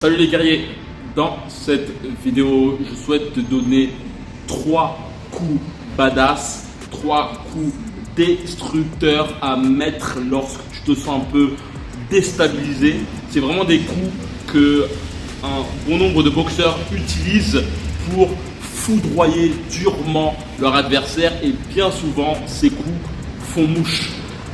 Salut les guerriers, dans cette vidéo je souhaite te donner 3 coups badass, 3 coups destructeurs à mettre lorsque tu te sens un peu déstabilisé. C'est vraiment des coups que un bon nombre de boxeurs utilisent pour foudroyer durement leur adversaire et bien souvent ces coups font mouche.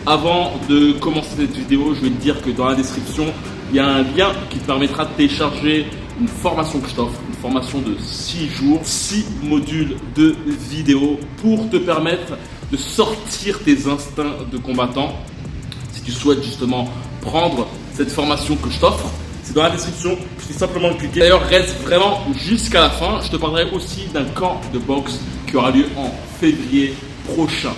Avant de commencer cette vidéo, je vais te dire que dans la description, il y a un lien qui te permettra de télécharger une formation que je t'offre, une formation de 6 jours, 6 modules de vidéos pour te permettre de sortir tes instincts de combattant. Si tu souhaites justement prendre cette formation que je t'offre, c'est dans la description, je vais simplement le cliquer. D'ailleurs, reste vraiment jusqu'à la fin. Je te parlerai aussi d'un camp de boxe qui aura lieu en février prochain.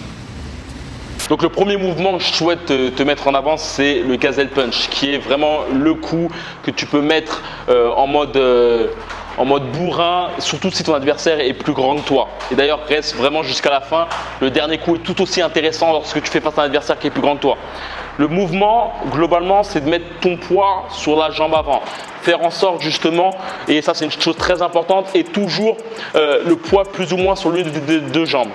Donc le premier mouvement que je souhaite te mettre en avant, c'est le gazelle punch, qui est vraiment le coup que tu peux mettre en mode bourrin, surtout si ton adversaire est plus grand que toi. Et d'ailleurs, reste vraiment jusqu'à la fin. Le dernier coup est tout aussi intéressant lorsque tu fais face à un adversaire qui est plus grand que toi. Le mouvement, globalement, c'est de mettre ton poids sur la jambe avant. Faire en sorte justement, et ça c'est une chose très importante, et toujours le poids plus ou moins sur l'une des deux jambes.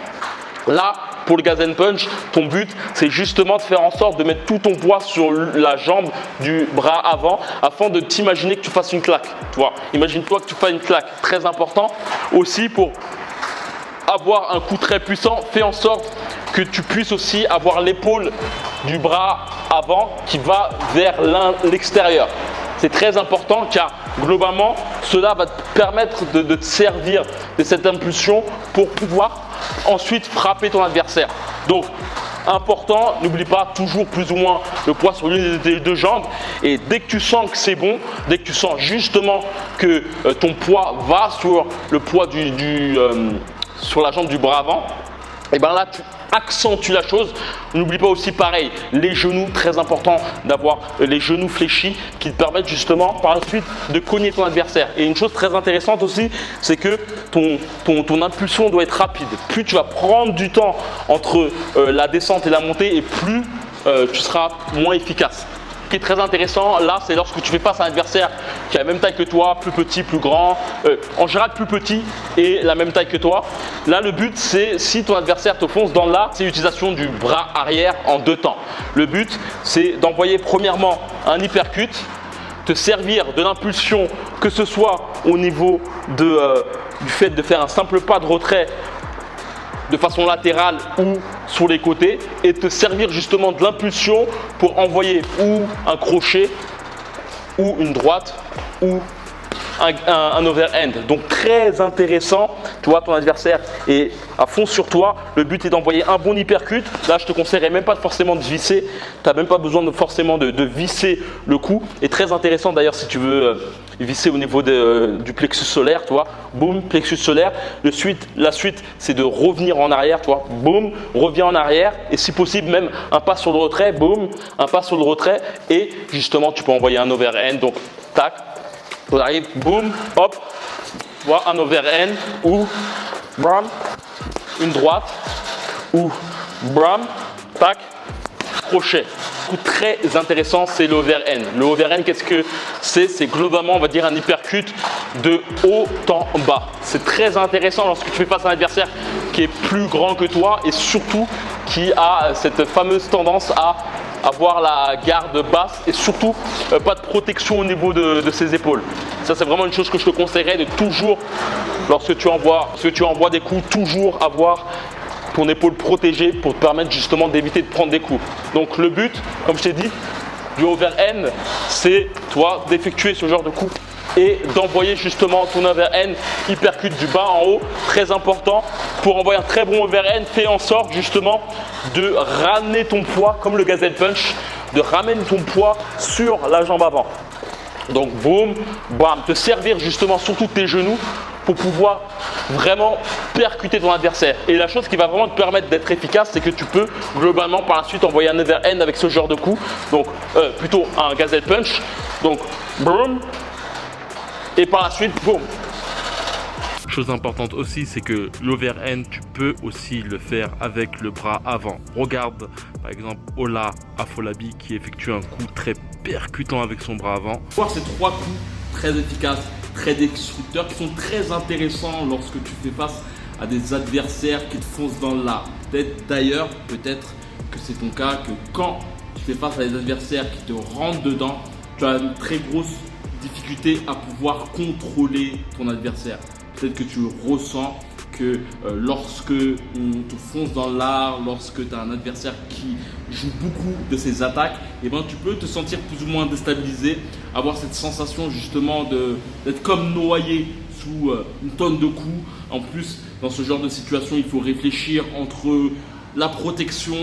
Là, pour le gazelle punch, ton but, c'est justement de faire en sorte de mettre tout ton poids sur la jambe du bras avant afin de t'imaginer que tu fasses une claque. Tu vois, imagine-toi que tu fasses une claque. Très important aussi pour avoir un coup très puissant, fais en sorte que tu puisses aussi avoir l'épaule du bras avant qui va vers l'extérieur. C'est très important car globalement, cela va te permettre de te servir de cette impulsion pour pouvoir ensuite frapper ton adversaire. Donc, important, n'oublie pas toujours plus ou moins le poids sur l'une des deux jambes. Et dès que tu sens que c'est bon, dès que tu sens justement que ton poids va sur le poids sur la jambe du bras avant, et bien là, tu accentue la chose. N'oublie pas aussi pareil, les genoux, très important d'avoir les genoux fléchis qui te permettent justement par la suite de cogner ton adversaire. Et une chose très intéressante aussi, c'est que ton impulsion doit être rapide. Plus tu vas prendre du temps entre la descente et la montée et plus tu seras moins efficace. Ce qui est très intéressant là, c'est lorsque tu fais face à un adversaire qui a la même taille que toi, plus petit, plus grand, en général plus petit et la même taille que toi. Là, le but, c'est si ton adversaire te fonce dans l'art, c'est l'utilisation du bras arrière en 2 temps. Le but, c'est d'envoyer premièrement un uppercut, te servir de l'impulsion, que ce soit au niveau du fait de faire un simple pas de retrait de façon latérale ou sur les côtés et te servir justement de l'impulsion pour envoyer ou un crochet ou une droite ou un overhand. Donc très intéressant, tu vois ton adversaire est à fond sur toi, le but est d'envoyer un bon uppercut. Là je te conseillerais même pas forcément de visser, tu n'as même pas besoin forcément de visser le coup. Et très intéressant d'ailleurs si tu veux visser au niveau du plexus solaire, tu vois, boum, plexus solaire. La suite c'est de revenir en arrière, tu vois, boum, reviens en arrière et si possible même un pas sur le retrait, boum, un pas sur le retrait et justement tu peux envoyer un overhand, donc tac. On arrive, boum, hop, voilà un overhand ou bram, une droite ou bram, tac, crochet. Un coup très intéressant, c'est l'overhand. Le overhand, qu'est-ce que c'est? C'est globalement, on va dire, un uppercut de haut en bas. C'est très intéressant lorsque tu fais face à un adversaire qui est plus grand que toi et surtout qui a cette fameuse tendance à avoir la garde basse et surtout pas de protection au niveau de ses épaules. Ça c'est vraiment une chose que je te conseillerais de toujours, lorsque tu envoies des coups, toujours avoir ton épaule protégée pour te permettre justement d'éviter de prendre des coups. Donc le but, comme je t'ai dit, du overhand, c'est toi d'effectuer ce genre de coup et d'envoyer justement ton overhand uppercut du bas en haut, très important. Pour envoyer un très bon overhand, fais en sorte justement de ramener ton poids, comme le gazelle punch, de ramener ton poids sur la jambe avant. Donc boum, bam, te servir justement surtout tes genoux pour pouvoir vraiment percuter ton adversaire. Et la chose qui va vraiment te permettre d'être efficace, c'est que tu peux globalement par la suite envoyer un overhand avec ce genre de coup, donc plutôt un gazelle punch, donc boum, et par la suite, boum. Chose importante aussi, c'est que l'overhand, tu peux aussi le faire avec le bras avant. Regarde par exemple Ola Afolabi qui effectue un coup très percutant avec son bras avant. Voir ces 3 coups très efficaces, très destructeurs, qui sont très intéressants lorsque tu fais face à des adversaires qui te foncent dans l'art. D'ailleurs, peut-être que c'est ton cas, que quand tu fais face à des adversaires qui te rentrent dedans, tu as une très grosse difficulté à pouvoir contrôler ton adversaire. Peut-être que tu ressens que lorsque on te fonce dans l'art, lorsque tu as un adversaire qui joue beaucoup de ses attaques, et ben, tu peux te sentir plus ou moins déstabilisé, avoir cette sensation justement d'être comme noyé sous une tonne de coups. En plus, dans ce genre de situation, il faut réfléchir entre la protection,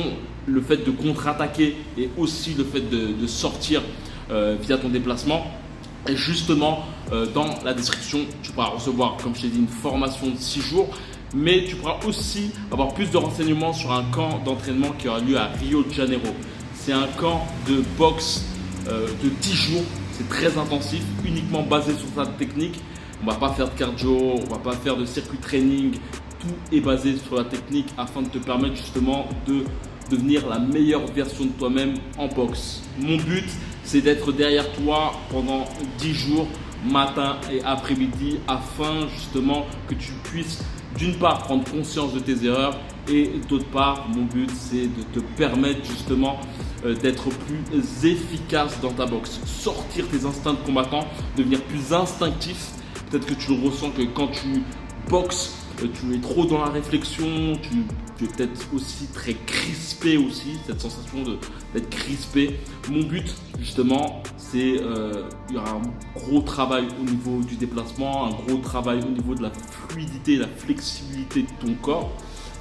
le fait de contre-attaquer et aussi le fait de sortir via ton déplacement. Et justement, dans la description, tu pourras recevoir, comme je t'ai dit, une formation de 6 jours. Mais tu pourras aussi avoir plus de renseignements sur un camp d'entraînement qui aura lieu à Rio de Janeiro. C'est un camp de boxe de 10 jours. C'est très intensif, uniquement basé sur ta technique. On ne va pas faire de cardio, on ne va pas faire de circuit training. Tout est basé sur la technique afin de te permettre justement de devenir la meilleure version de toi-même en boxe. Mon but, c'est d'être derrière toi pendant 10 jours, matin et après-midi, afin justement que tu puisses d'une part prendre conscience de tes erreurs et d'autre part, mon but, c'est de te permettre justement d'être plus efficace dans ta boxe, sortir tes instincts de combattant, devenir plus instinctif. Peut-être que tu le ressens que quand tu boxes, tu es trop dans la réflexion, tu es peut-être aussi très crispé aussi, cette sensation d'être crispé. Mon but justement, c'est il y aura un gros travail au niveau du déplacement, un gros travail au niveau de la fluidité, la flexibilité de ton corps,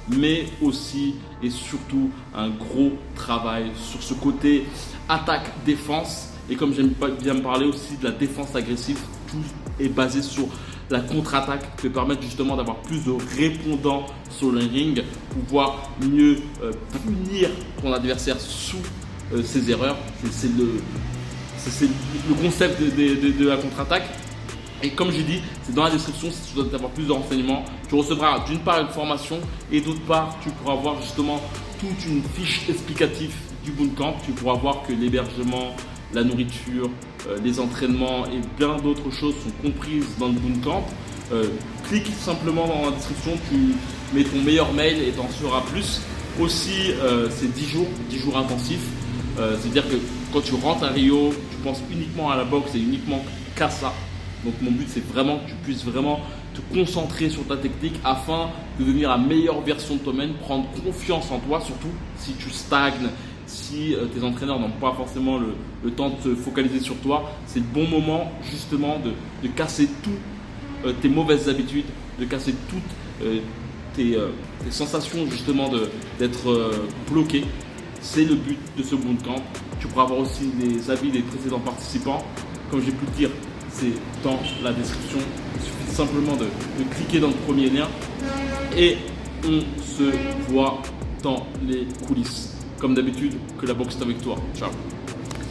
mais aussi et surtout un gros travail sur ce côté attaque-défense. Et comme j'aime bien me parler aussi de la défense agressive, tout est basé sur la contre-attaque qui peut permettre justement d'avoir plus de répondants sur le ring, pouvoir mieux punir ton adversaire sous ses erreurs. C'est le concept de la contre-attaque. Et comme j'ai dit, c'est dans la description si tu dois avoir plus de renseignements. Tu recevras d'une part une formation et d'autre part, tu pourras voir justement toute une fiche explicative du bootcamp. Tu pourras voir que l'hébergement, la nourriture, les entraînements et bien d'autres choses sont comprises dans le bootcamp. Clique simplement dans la description, tu mets ton meilleur mail et tu en sauras plus. Aussi, c'est 10 jours intensifs. C'est-à-dire que quand tu rentres à Rio, tu penses uniquement à la boxe et uniquement qu'à ça. Donc mon but, c'est vraiment que tu puisses vraiment te concentrer sur ta technique afin de devenir la meilleure version de toi-même, prendre confiance en toi, surtout si tu stagnes, si tes entraîneurs n'ont pas forcément le temps de se focaliser sur toi. C'est le bon moment justement de casser toutes tes mauvaises habitudes, de casser toutes tes sensations justement d'être bloqué. C'est le but de ce bootcamp. Tu pourras avoir aussi les avis des précédents participants. Comme j'ai pu le dire, c'est dans la description. Il suffit simplement de cliquer dans le premier lien et on se voit dans les coulisses. Comme d'habitude, que la boxe est avec toi. Ciao.